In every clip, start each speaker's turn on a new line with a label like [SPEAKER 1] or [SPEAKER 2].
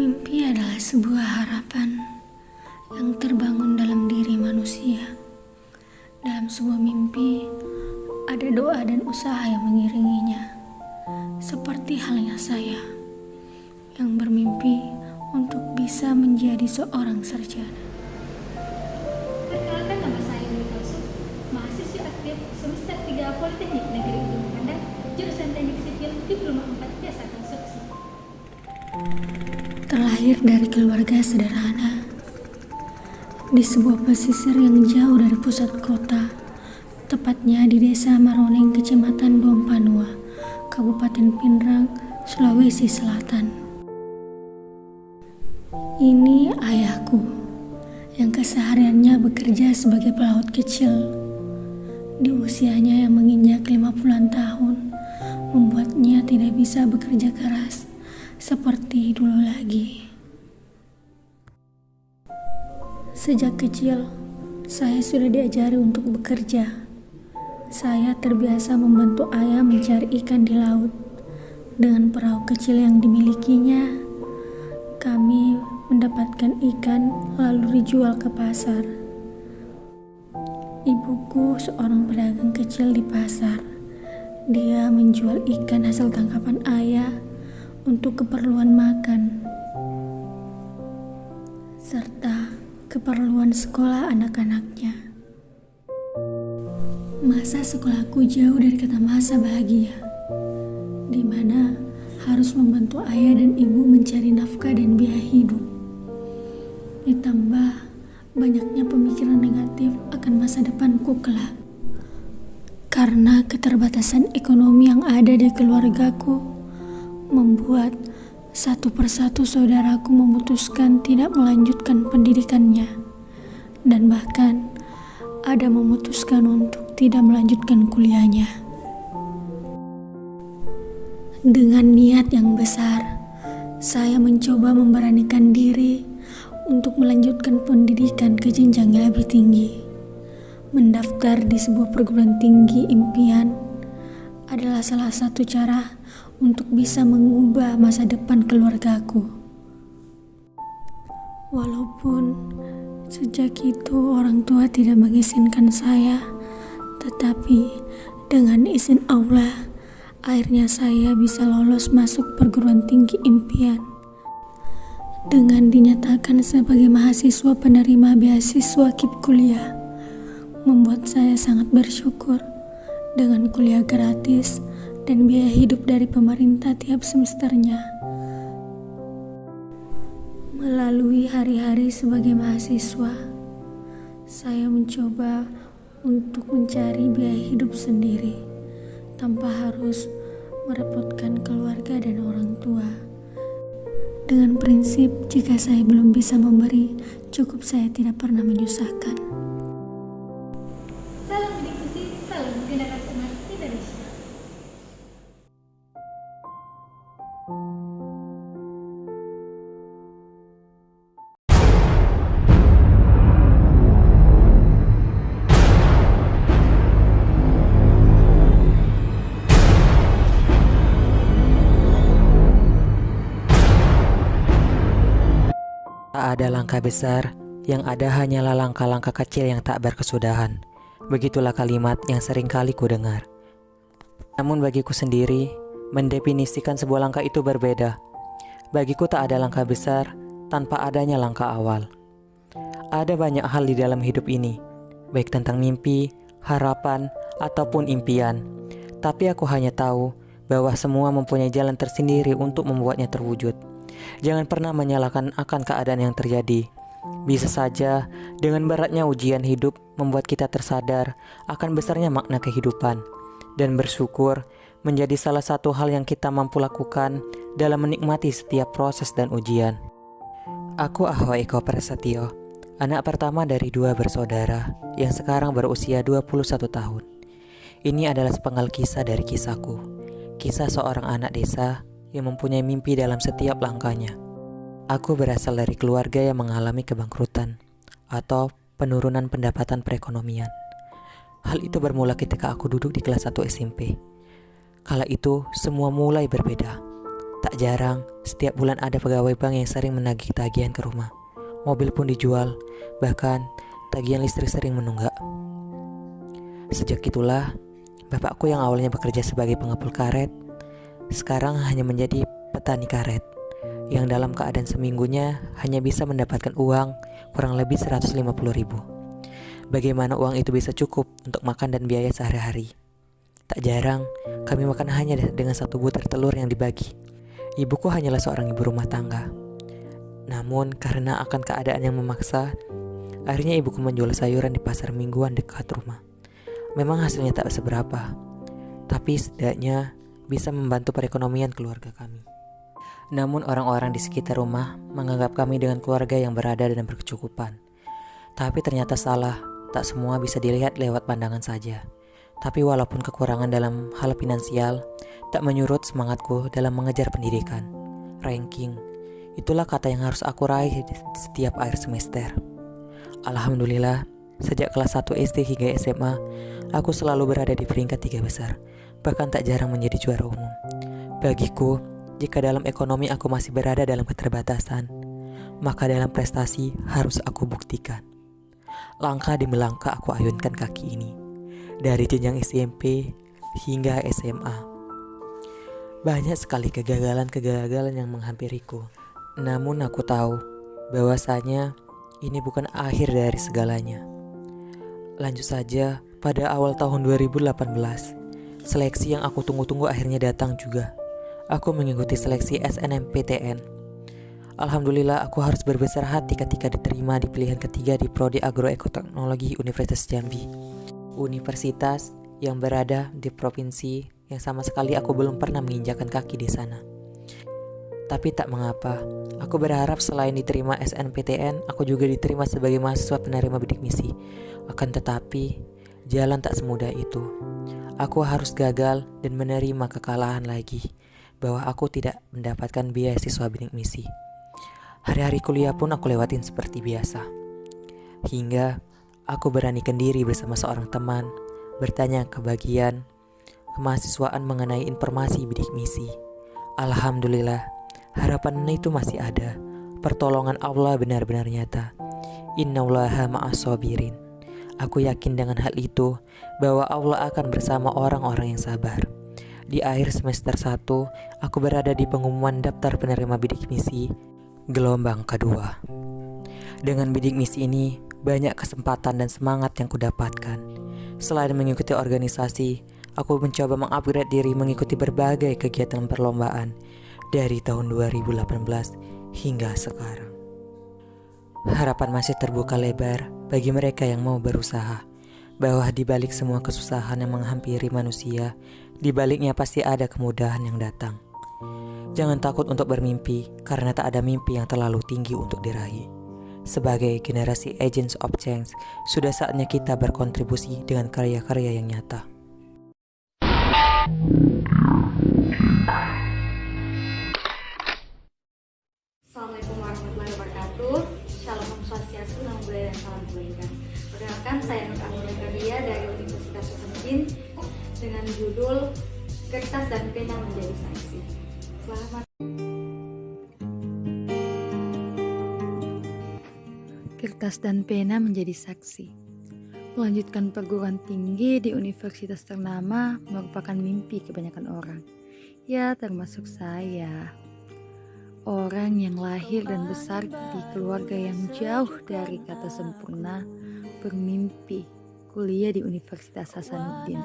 [SPEAKER 1] Mimpi adalah sebuah harapan yang terbangun dalam diri manusia. Dalam sebuah mimpi, ada doa dan usaha yang mengiringinya. Seperti halnya saya, yang bermimpi untuk bisa menjadi seorang sarjana.
[SPEAKER 2] Perkenalkan, nama saya Dewi Kausu, mahasiswi aktif semester 3 Politeknik Negeri Ujung Pandang, jurusan Teknik Sipil, Diploma 4 Jasa Konstruksi.
[SPEAKER 1] Terlahir dari keluarga sederhana, di sebuah pesisir yang jauh dari pusat kota, tepatnya di Desa Maroneng, Kecamatan Dompanua, Kabupaten Pinrang, Sulawesi Selatan. Ini ayahku, yang kesehariannya bekerja sebagai pelaut kecil. Di usianya yang menginjak 50-an tahun, membuatnya tidak bisa bekerja keras seperti dulu lagi. Sejak kecil, saya sudah diajari untuk bekerja. Saya terbiasa membantu ayah mencari ikan di laut. Dengan perahu kecil yang dimilikinya, kami mendapatkan ikan lalu dijual ke pasar. Ibuku seorang pedagang kecil di pasar. Dia menjual ikan hasil tangkapan ayah untuk keperluan makan, serta keperluan sekolah anak-anaknya. Masa sekolahku jauh dari kata masa bahagia, di mana harus membantu ayah dan ibu mencari nafkah dan biaya hidup. Ditambah banyaknya pemikiran negatif akan masa depanku kelak. Karena keterbatasan ekonomi yang ada di keluargaku, membuat satu persatu saudaraku memutuskan tidak melanjutkan pendidikannya, dan bahkan ada memutuskan untuk tidak melanjutkan kuliahnya. Dengan niat yang besar, saya mencoba memberanikan diri untuk melanjutkan pendidikan ke jenjang yang lebih tinggi. Mendaftar di sebuah perguruan tinggi impian adalah salah satu cara untuk bisa mengubah masa depan keluargaku. Walaupun sejak itu orang tua tidak mengizinkan saya, tetapi dengan izin Allah, akhirnya saya bisa lolos masuk perguruan tinggi impian. Dengan dinyatakan sebagai mahasiswa penerima beasiswa KIP kuliah, membuat saya sangat bersyukur dengan kuliah gratis dan biaya hidup dari pemerintah tiap semesternya. Melalui hari-hari sebagai mahasiswa, saya mencoba untuk mencari biaya hidup sendiri tanpa harus merepotkan keluarga dan orang tua. Dengan prinsip, jika saya belum bisa memberi, cukup saya tidak pernah menyusahkan.
[SPEAKER 2] Salam diskusi, salam generasi emas Indonesia.
[SPEAKER 3] Tak ada langkah besar, yang ada hanyalah langkah-langkah kecil yang tak berkesudahan. Begitulah kalimat yang sering kali ku dengar. Namun bagiku sendiri, mendefinisikan sebuah langkah itu berbeda. Bagiku tak ada langkah besar tanpa adanya langkah awal. Ada banyak hal di dalam hidup ini, baik tentang mimpi, harapan, ataupun impian. Tapi aku hanya tahu bahwa semua mempunyai jalan tersendiri untuk membuatnya terwujud. Jangan pernah menyalahkan akan keadaan yang terjadi. Bisa saja dengan beratnya ujian hidup membuat kita tersadar akan besarnya makna kehidupan, dan bersyukur menjadi salah satu hal yang kita mampu lakukan dalam menikmati setiap proses dan ujian. Aku Ahwa Eko Prasetyo, anak pertama dari 2 bersaudara yang sekarang berusia 21 tahun. Ini adalah sepenggal kisah dari kisahku, kisah seorang anak desa yang mempunyai mimpi dalam setiap langkahnya. Aku berasal dari keluarga yang mengalami kebangkrutan atau penurunan pendapatan perekonomian. Hal itu bermula ketika aku duduk di kelas 1 SMP. Kala itu semua mulai berbeda. Tak Tak jarang, setiap bulan ada pegawai bank yang sering menagih tagihan ke rumah. Mobil pun dijual, bahkan tagihan listrik sering menunggak. Sejak itulah, bapakku yang awalnya bekerja sebagai pengepul karet, sekarang hanya menjadi petani karet, yang dalam keadaan seminggunya hanya bisa mendapatkan uang kurang lebih 150.000. Bagaimana uang itu bisa cukup untuk makan dan biaya sehari-hari? Tak jarang, kami makan hanya dengan 1 butir telur yang dibagi. Ibuku hanyalah seorang ibu rumah tangga. Namun karena akan keadaan yang memaksa, akhirnya ibuku menjual sayuran di pasar mingguan dekat rumah. Memang hasilnya tak seberapa, tapi setidaknya bisa membantu perekonomian keluarga kami. Namun orang-orang di sekitar rumah menganggap kami dengan keluarga yang berada dan berkecukupan. Tapi ternyata salah, tak semua bisa dilihat lewat pandangan saja. Tapi walaupun kekurangan dalam hal finansial, tak menyurut semangatku dalam mengejar pendidikan. Ranking, itulah kata yang harus aku raih setiap akhir semester. Alhamdulillah, sejak kelas 1 SD hingga SMA, aku selalu berada di peringkat 3 besar, bahkan tak jarang menjadi juara umum. Bagiku, jika dalam ekonomi aku masih berada dalam keterbatasan, maka dalam prestasi harus aku buktikan. Langkah demi langkah aku ayunkan kaki ini, dari jenjang SMP hingga SMA. Banyak sekali kegagalan-kegagalan yang menghampiriku. Namun aku tahu bahwasanya ini bukan akhir dari segalanya. Lanjut saja, pada awal tahun 2018, seleksi yang aku tunggu-tunggu akhirnya datang juga. Aku mengikuti seleksi SNMPTN. Alhamdulillah, aku harus berbesar hati ketika diterima di pilihan ketiga di Prodi Agroekoteknologi Universitas Jambi. Universitas yang berada di provinsi yang sama sekali aku belum pernah menginjakkan kaki di sana. Tapi tak mengapa, aku berharap selain diterima SNPTN, aku juga diterima sebagai mahasiswa penerima bidik misi. Akan tetapi, jalan tak semudah itu. Aku harus gagal dan menerima kekalahan lagi, bahwa aku tidak mendapatkan beasiswa bidik misi. Hari-hari kuliah pun aku lewatin seperti biasa. Hingga aku beranikan diri bersama seorang teman, bertanya ke bagian kemahasiswaan mengenai informasi bidik misi. Alhamdulillah, harapan itu masih ada. Pertolongan Allah benar-benar nyata. Innallaha ma'as-sabirin. Aku yakin dengan hal itu bahwa Allah akan bersama orang-orang yang sabar. Di akhir semester 1, aku berada di pengumuman daftar penerima bidik misi gelombang kedua. Dengan bidik misi ini, banyak kesempatan dan semangat yang kudapatkan. Selain mengikuti organisasi, aku mencoba mengupgrade diri mengikuti berbagai kegiatan perlombaan dari tahun 2018 hingga sekarang. Harapan masih terbuka lebar bagi mereka yang mau berusaha, bahwa di balik semua kesusahan yang menghampiri manusia, di baliknya pasti ada kemudahan yang datang. Jangan takut untuk bermimpi, karena tak ada mimpi yang terlalu tinggi untuk diraih. Sebagai generasi agents of change, sudah saatnya kita berkontribusi dengan karya-karya yang nyata.
[SPEAKER 4] Assalamualaikum warahmatullahi wabarakatuh. Shalom Om Swastiastu, Namo Buddhaya dan salam kebaikan. Perkenalkan, saya Nur Amelia Kardia dari Universitas Hasanuddin dengan judul Kertas dan Pena Menjadi Saksi. Selamat.
[SPEAKER 5] Kertas dan pena menjadi saksi. Melanjutkan perguruan tinggi di universitas ternama merupakan mimpi kebanyakan orang. Ya, termasuk saya. Orang yang lahir dan besar di keluarga yang jauh dari kata sempurna bermimpi kuliah di Universitas Hasanuddin,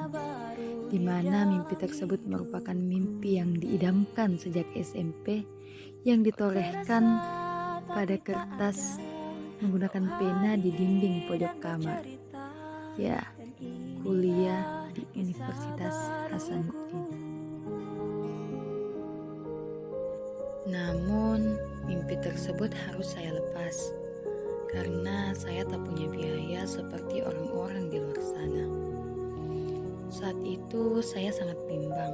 [SPEAKER 5] di mana mimpi tersebut merupakan mimpi yang diidamkan sejak SMP, yang ditorehkan pada kertas menggunakan pena di dinding pojok kamar. Ya, kuliah di Universitas Hasanuddin. Namun, mimpi tersebut harus saya lepas, karena saya tak punya biaya seperti orang-orang di luar sana. Saat itu saya sangat bimbang,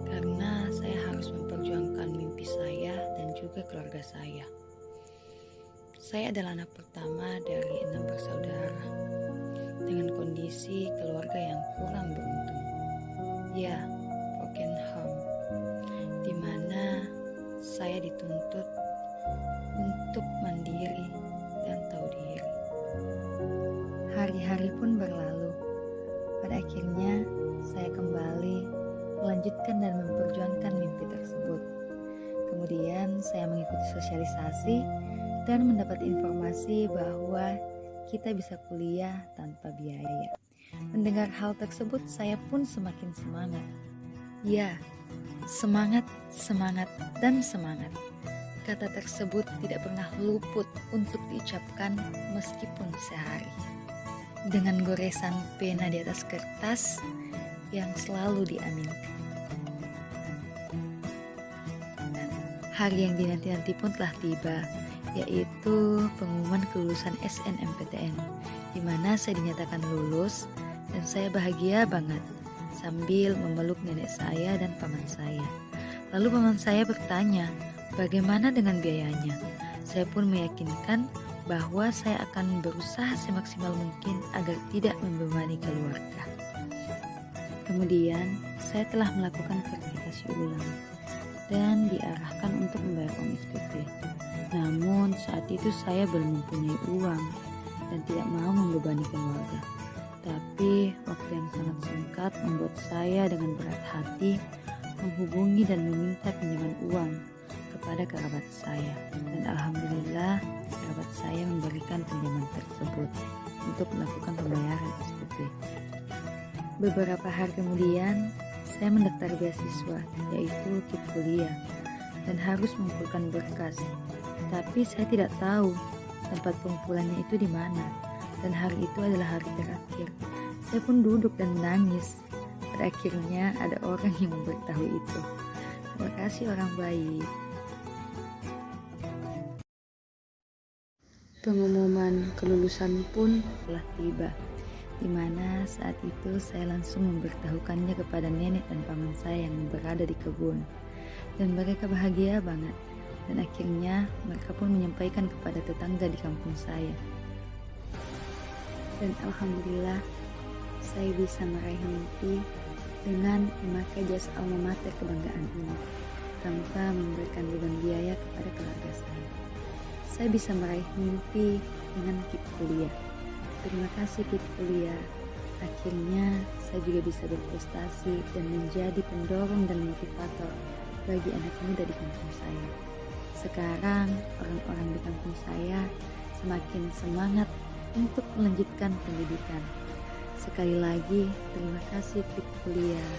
[SPEAKER 5] karena saya harus memperjuangkan mimpi saya dan juga keluarga saya. Saya adalah anak pertama dari 6 bersaudara, dengan kondisi keluarga yang kurang beruntung. Ya, broken home, di mana saya dituntut untuk mandiri dan tahu diri. Hari-hari pun berlalu. Pada akhirnya, saya kembali melanjutkan dan memperjuangkan mimpi tersebut. Kemudian, saya mengikuti sosialisasi dan mendapat informasi bahwa kita bisa kuliah tanpa biaya. Mendengar hal tersebut, saya pun semakin semangat. Ya, semangat, semangat, dan semangat. Kata tersebut tidak pernah luput untuk diucapkan meskipun sehari. Dengan goresan pena di atas kertas yang selalu diaminkan. Hari yang dinanti-nanti pun telah tiba, yaitu pengumuman kelulusan SNMPTN, di mana saya dinyatakan lulus dan saya bahagia banget sambil memeluk nenek saya dan paman saya. Lalu paman saya bertanya, bagaimana dengan biayanya? Saya pun meyakinkan bahwa saya akan berusaha semaksimal mungkin agar tidak membebani keluarga. Kemudian, saya telah melakukan verifikasi ulang dan diarahkan untuk membayar uang SPP. Namun, saat itu saya belum mempunyai uang dan tidak mau membebani keluarga. Tapi, waktu yang sangat singkat membuat saya dengan berat hati menghubungi dan meminta pinjaman uang kepada kerabat saya, dan alhamdulillah kerabat saya memberikan pinjaman tersebut untuk melakukan pembayaran SPP. Beberapa hari kemudian saya mendaftar beasiswa, yaitu KIP kuliah, dan harus mengumpulkan berkas. Tapi saya tidak tahu tempat pengumpulannya itu di mana, dan hari itu adalah hari terakhir. Saya pun duduk dan menangis. Pada akhirnya ada orang yang memberitahu itu. Terima kasih orang baik. Pengumuman kelulusan pun telah tiba, di mana saat itu saya langsung memberitahukannya kepada nenek dan paman saya yang berada di kebun, dan mereka bahagia banget. Dan akhirnya mereka pun menyampaikan kepada tetangga di kampung saya. Dan alhamdulillah saya bisa meraih mimpi dengan memakai jasa alma mater kebanggaan ini, tanpa memberikan beban biaya kepada keluarga saya. Saya bisa meraih mimpi dengan KIP kuliah. Terima kasih KIP kuliah. Akhirnya saya juga bisa berprestasi dan menjadi pendorong dan motivator bagi anak muda di kampung saya. Sekarang orang-orang di kampung saya semakin semangat untuk melanjutkan pendidikan. Sekali lagi terima kasih KIP kuliah.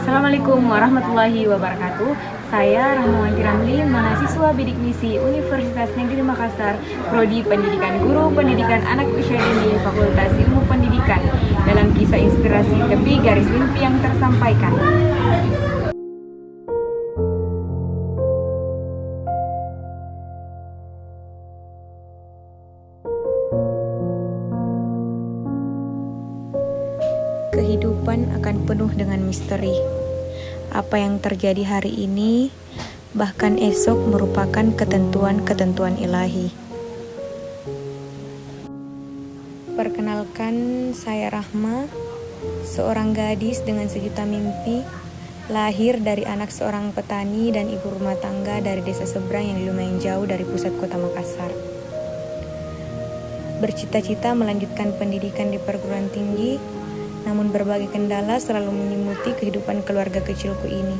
[SPEAKER 6] Assalamualaikum warahmatullahi wabarakatuh. Saya Rahmawanti Ramli, mahasiswa bidik misi Universitas Negeri Makassar, Prodi Pendidikan Guru Pendidikan Anak Usia Dini, Fakultas Ilmu Pendidikan. Dalam kisah inspirasi tepi garis mimpi yang tersampaikan. Kehidupan akan penuh dengan misteri. Apa yang terjadi hari ini, bahkan esok merupakan ketentuan-ketentuan ilahi. Perkenalkan, saya Rahma, seorang gadis dengan sejuta mimpi, lahir dari anak seorang petani dan ibu rumah tangga dari desa seberang yang lumayan jauh dari pusat kota Makassar. Bercita-cita melanjutkan pendidikan di perguruan tinggi, namun berbagai kendala selalu menyelimuti kehidupan keluarga kecilku ini.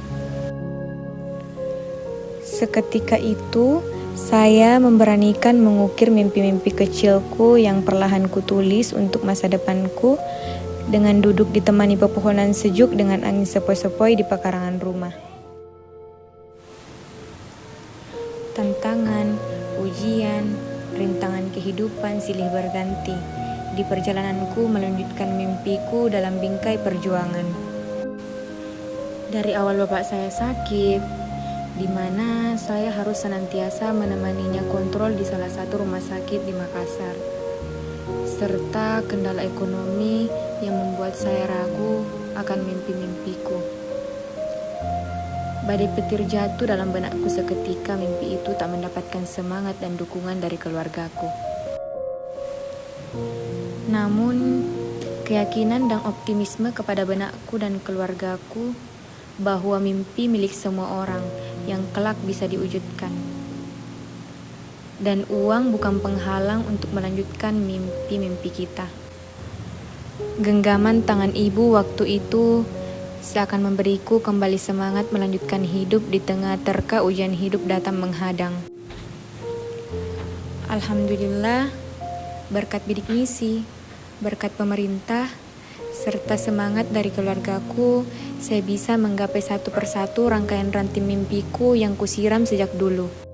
[SPEAKER 6] Seketika itu, saya memberanikan mengukir mimpi-mimpi kecilku yang perlahan kutulis untuk masa depanku dengan duduk ditemani pepohonan sejuk dengan angin sepoi-sepoi di pekarangan rumah. Tantangan, ujian, rintangan kehidupan silih berganti di perjalananku melanjutkan mimpiku dalam bingkai perjuangan. Dari awal bapak saya sakit, di mana saya harus senantiasa menemaninya kontrol di salah satu rumah sakit di Makassar, serta kendala ekonomi yang membuat saya ragu akan mimpi-mimpiku. Badai petir jatuh dalam benakku seketika mimpi itu tak mendapatkan semangat dan dukungan dari keluargaku. Namun,
[SPEAKER 7] keyakinan dan optimisme kepada benakku dan keluargaku bahwa mimpi milik semua orang yang kelak bisa diwujudkan. Dan uang bukan penghalang untuk melanjutkan mimpi-mimpi kita. Genggaman tangan ibu waktu itu seakan memberiku kembali semangat melanjutkan hidup di tengah terka ujian hidup datang menghadang. Alhamdulillah, berkat bidik misi, berkat pemerintah, serta semangat dari keluargaku, saya bisa menggapai satu persatu rangkaian ranting mimpiku yang kusiram sejak dulu.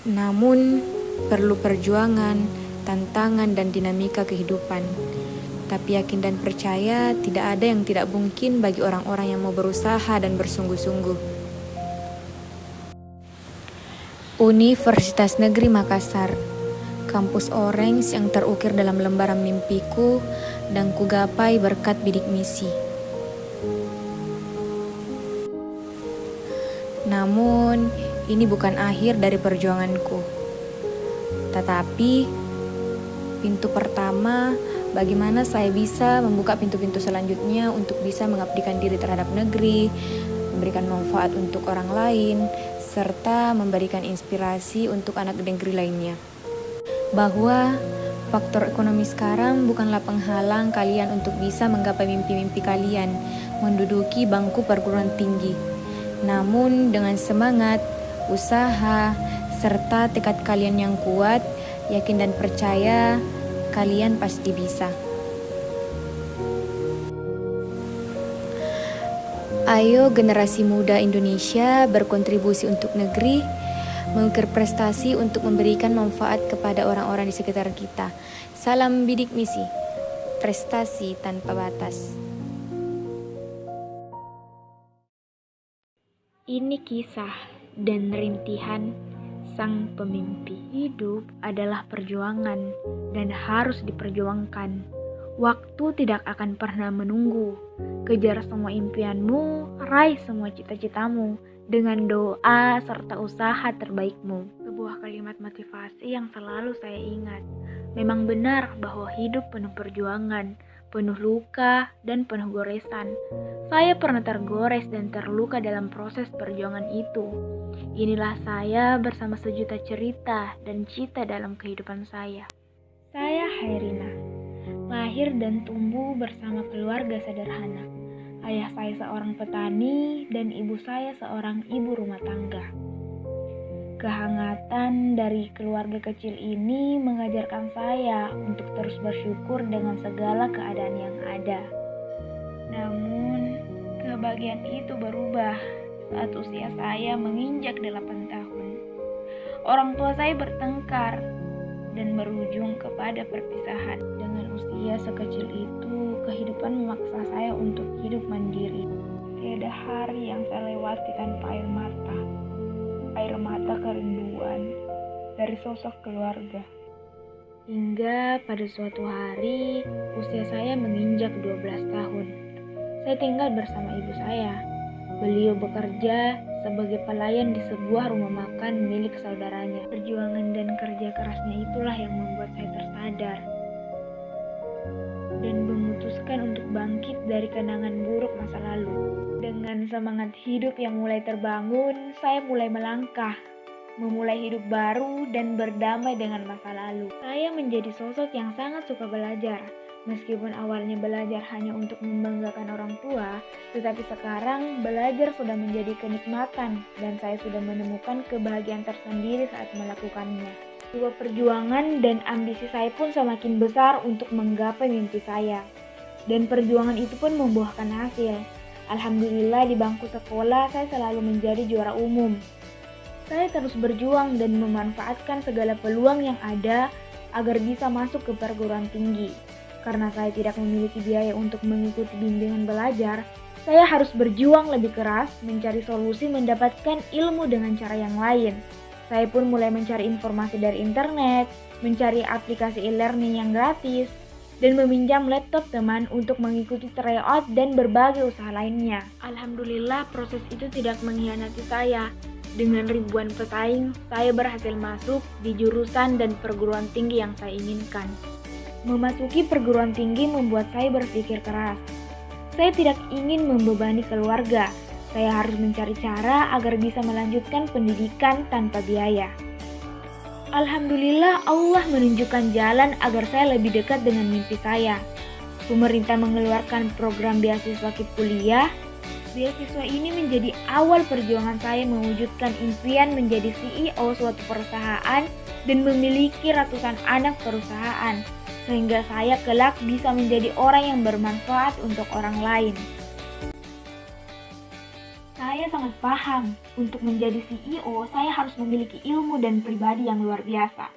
[SPEAKER 7] Namun, perlu perjuangan, tantangan, dan dinamika kehidupan. Tapi yakin dan percaya tidak ada yang tidak mungkin bagi orang-orang yang mau berusaha dan bersungguh-sungguh. Universitas Negeri Makassar, kampus orange yang terukir dalam lembaran mimpiku dan kugapai berkat bidik misi. Namun, ini bukan akhir dari perjuanganku. Tetapi, pintu pertama, bagaimana saya bisa membuka pintu-pintu selanjutnya untuk bisa mengabdikan diri terhadap negeri, memberikan manfaat untuk orang lain, serta memberikan inspirasi untuk anak negeri lainnya. Bahwa faktor ekonomi sekarang bukanlah penghalang kalian untuk bisa menggapai mimpi-mimpi kalian, menduduki bangku perguruan tinggi. Namun dengan semangat, usaha, serta tekad kalian yang kuat, yakin dan percaya, kalian pasti bisa. Ayo generasi muda Indonesia berkontribusi untuk negeri, mengukir prestasi untuk memberikan manfaat kepada orang-orang di sekitar kita. Salam bidik misi, prestasi tanpa batas.
[SPEAKER 6] Ini kisah dan rintihan sang pemimpi. Hidup adalah perjuangan dan harus diperjuangkan. Waktu tidak akan pernah menunggu. Kejar semua impianmu, raih semua cita-citamu dengan doa serta usaha terbaikmu. Sebuah kalimat motivasi yang selalu saya ingat. Memang benar bahwa hidup penuh perjuangan, penuh luka, dan penuh goresan. Saya pernah tergores dan terluka dalam proses perjuangan itu. Inilah saya bersama sejuta cerita dan cita dalam kehidupan saya. Saya Hairina, lahir dan tumbuh bersama keluarga sederhana. Ayah saya seorang petani dan ibu saya seorang ibu rumah tangga. Kehangatan dari keluarga kecil ini mengajarkan saya untuk terus bersyukur dengan segala keadaan yang ada. Namun, kebahagiaan itu berubah saat usia saya menginjak 8 tahun. Orang tua saya bertengkar dan berujung kepada perpisahan. Dengan usia sekecil itu, kehidupan memaksa saya untuk hidup mandiri. Tiada hari yang saya lewati tanpa air mata kerinduan dari sosok keluarga. Hingga pada suatu hari, usia saya menginjak 12 tahun. Saya tinggal bersama ibu saya. Beliau bekerja sebagai pelayan di sebuah rumah makan milik saudaranya. Perjuangan dan kerja kerasnya itulah yang membuat saya tersadar dan memutuskan untuk bangkit dari kenangan buruk masa lalu. Dengan semangat hidup yang mulai terbangun, saya mulai melangkah, memulai hidup baru dan berdamai dengan masa lalu. Saya menjadi sosok yang sangat suka belajar. Meskipun awalnya belajar hanya untuk membanggakan orang tua, tetapi sekarang belajar sudah menjadi kenikmatan dan saya sudah menemukan kebahagiaan tersendiri saat melakukannya. Sebuah perjuangan dan ambisi saya pun semakin besar untuk menggapai mimpi saya. Dan perjuangan itu pun membuahkan hasil. Alhamdulillah di bangku sekolah saya selalu menjadi juara umum. Saya terus berjuang dan memanfaatkan segala peluang yang ada agar bisa masuk ke perguruan tinggi. Karena saya tidak memiliki biaya untuk mengikuti bimbingan belajar, saya harus berjuang lebih keras mencari solusi mendapatkan ilmu dengan cara yang lain. Saya pun mulai mencari informasi dari internet, mencari aplikasi e-learning yang gratis, dan meminjam laptop teman untuk mengikuti tryout dan berbagai usaha lainnya. Alhamdulillah proses itu tidak mengkhianati saya. Dengan ribuan pesaing, saya berhasil masuk di jurusan dan perguruan tinggi yang saya inginkan. Memasuki perguruan tinggi membuat saya berpikir keras. Saya tidak ingin membebani keluarga. Saya harus mencari cara agar bisa melanjutkan pendidikan tanpa biaya. Alhamdulillah Allah menunjukkan jalan agar saya lebih dekat dengan mimpi saya. Pemerintah mengeluarkan program beasiswa kuliah. Beasiswa ini menjadi awal perjuangan saya mewujudkan impian menjadi CEO suatu perusahaan dan memiliki ratusan anak perusahaan, sehingga saya kelak bisa menjadi orang yang bermanfaat untuk orang lain. Saya sangat paham, untuk menjadi CEO saya harus memiliki ilmu dan pribadi yang luar biasa.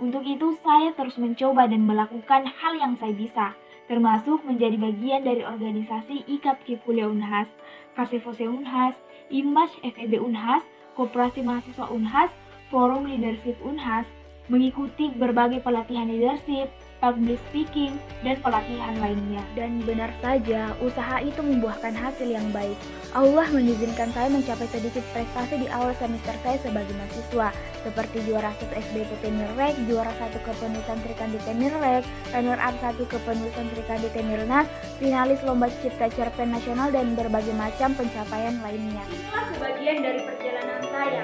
[SPEAKER 6] Untuk itu saya terus mencoba dan melakukan hal yang saya bisa, termasuk menjadi bagian dari organisasi IKAP Kuliah Unhas, KCVC Unhas, IMBAS FEB Unhas, Koperasi Mahasiswa Unhas, Forum Leadership Unhas, mengikuti berbagai pelatihan leadership, public speaking, dan pelatihan lainnya. Dan benar saja, usaha itu membuahkan hasil yang baik. Allah mengizinkan saya mencapai sedikit prestasi di awal semester saya sebagai mahasiswa, seperti juara 1 SBPT Nirrek, juara 1 kepenulisan Trikandi Nirrek, runner up 1 kepenulisan Trikandi Nirnas, finalis lomba cipta cerpen nasional, dan berbagai macam pencapaian lainnya. Inilah sebagian dari perjalanan saya,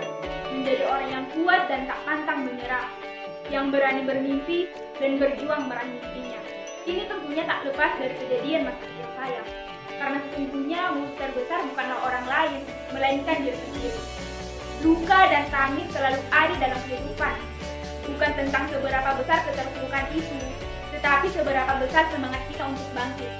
[SPEAKER 6] menjadi orang yang kuat dan tak pantang menyerah, yang berani bermimpi dan berjuang meraih mimpinya. Ini tentunya tak lepas dari kejadian masa kecil saya, karena sesungguhnya musuh terbesar bukanlah orang lain, melainkan diri sendiri. Luka dan tangis selalu ada dalam kehidupan. Bukan tentang seberapa besar keterpurukan itu, tetapi seberapa besar semangat kita untuk bangkit.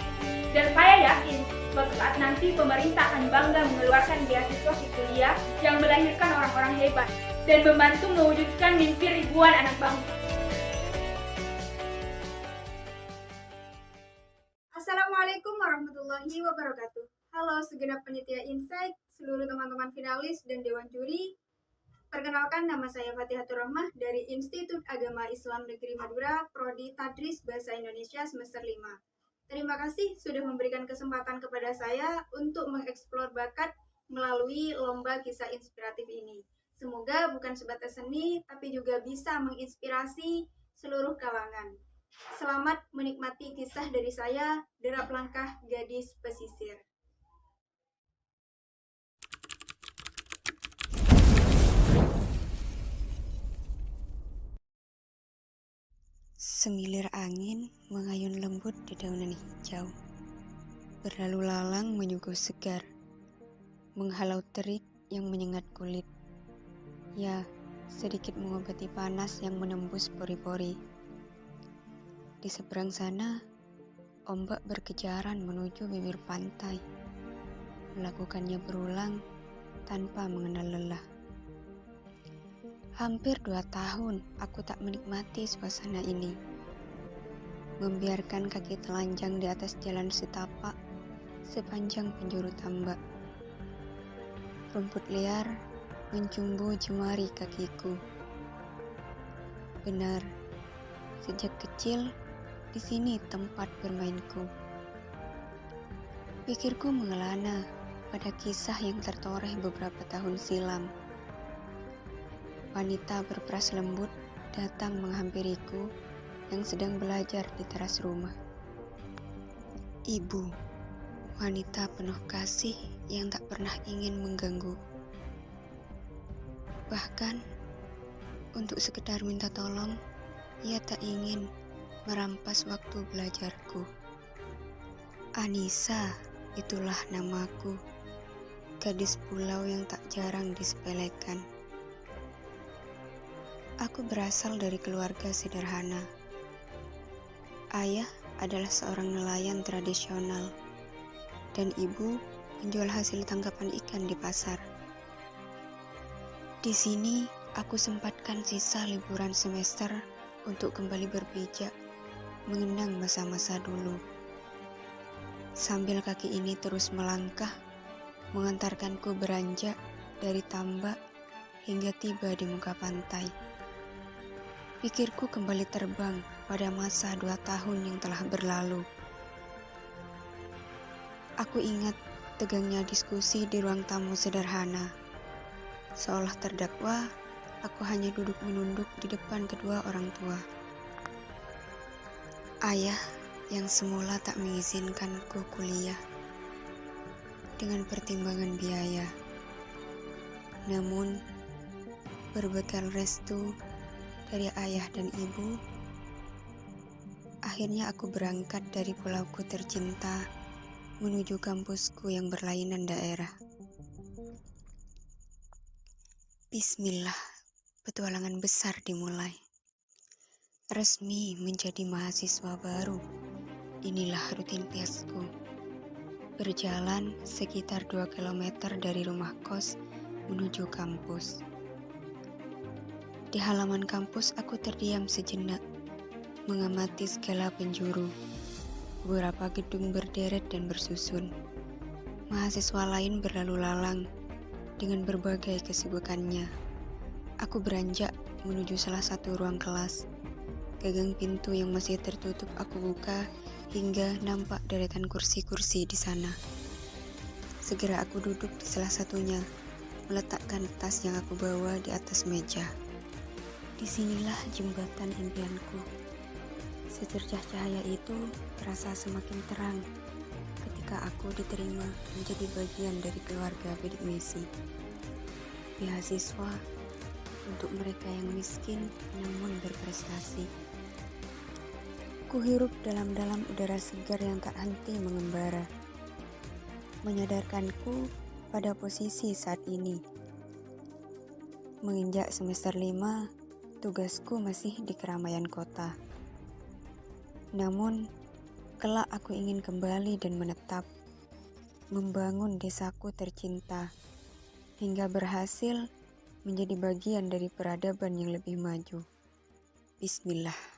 [SPEAKER 6] Dan saya yakin, suatu saat nanti pemerintah akan bangga mengeluarkan beasiswa kuliah yang melahirkan orang-orang hebat dan membantu mewujudkan mimpi ribuan anak bangsa.
[SPEAKER 8] Assalamualaikum warahmatullahi wabarakatuh. Halo segenap penitia Insight, seluruh teman-teman finalis dan Dewan Juri. Perkenalkan, nama saya Fatihatur Rahmah dari Institut Agama Islam Negeri Madura, Prodi Tadris Bahasa Indonesia semester 5. Terima kasih sudah memberikan kesempatan kepada saya untuk mengeksplor bakat melalui lomba kisah inspiratif ini. Semoga bukan sebatas seni, tapi juga bisa menginspirasi seluruh kalangan. Selamat menikmati kisah dari saya, Derap Langkah Gadis Pesisir.
[SPEAKER 9] Semilir angin mengayun lembut di daunan hijau, berlalu lalang menyuguh segar, menghalau terik yang menyengat kulit. Ya, sedikit mengobati panas yang menembus pori-pori. Di seberang sana, ombak berkejaran menuju bibir pantai. Melakukannya berulang tanpa mengenal lelah. Hampir 2 tahun aku tak menikmati suasana ini. Membiarkan kaki telanjang di atas jalan setapak sepanjang penjuru tambak. Rumput liar mencumbu jemari kakiku. Benar, sejak kecil di sini tempat bermainku. Pikirku mengelana pada kisah yang tertoreh beberapa tahun silam. Wanita berperas lembut datang menghampiriku yang sedang belajar di teras rumah. Ibu, wanita penuh kasih yang tak pernah ingin mengganggu. Bahkan, untuk sekedar minta tolong, ia tak ingin merampas waktu belajarku. Anissa, itulah namaku. Gadis pulau yang tak jarang disepelekan. Aku berasal dari keluarga sederhana. Ayah adalah seorang nelayan tradisional, dan ibu menjual hasil tangkapan ikan di pasar. Di sini, aku sempatkan sisa liburan semester untuk kembali berpijak, mengenang masa-masa dulu. Sambil kaki ini terus melangkah, mengantarkanku beranjak dari tambak hingga tiba di muka pantai. Pikirku kembali terbang pada masa 2 tahun yang telah berlalu. Aku ingat tegangnya diskusi di ruang tamu sederhana. Seolah terdakwa, aku hanya duduk menunduk di depan kedua orang tua. Ayah yang semula tak mengizinkanku kuliah dengan pertimbangan biaya. Namun, berbekal restu dari ayah dan ibu, akhirnya aku berangkat dari pulauku tercinta menuju kampusku yang berlainan daerah. Bismillah, petualangan besar dimulai. Resmi menjadi mahasiswa baru. Inilah rutinitasku. Berjalan sekitar 2 km dari rumah kos menuju kampus. Di halaman kampus aku terdiam sejenak, mengamati segala penjuru. Beberapa gedung berderet dan bersusun. Mahasiswa lain berlalu lalang dengan berbagai kesibukannya. Aku beranjak menuju salah satu ruang kelas. Gagang pintu yang masih tertutup aku buka hingga nampak deretan kursi-kursi di sana. Segera aku duduk di salah satunya, meletakkan tas yang aku bawa di atas meja. Disinilah jembatan impianku. Secercah cahaya itu terasa semakin terang ketika aku diterima menjadi bagian dari keluarga bidik misi. Beasiswa untuk mereka yang miskin namun berprestasi. Kuhirup dalam-dalam udara segar yang tak henti mengembara, menyadarkanku pada posisi saat ini. Menginjak semester 5, tugasku masih di keramaian kota. Namun, kelak aku ingin kembali dan menetap, membangun desaku tercinta, hingga berhasil menjadi bagian dari peradaban yang lebih maju. Bismillah.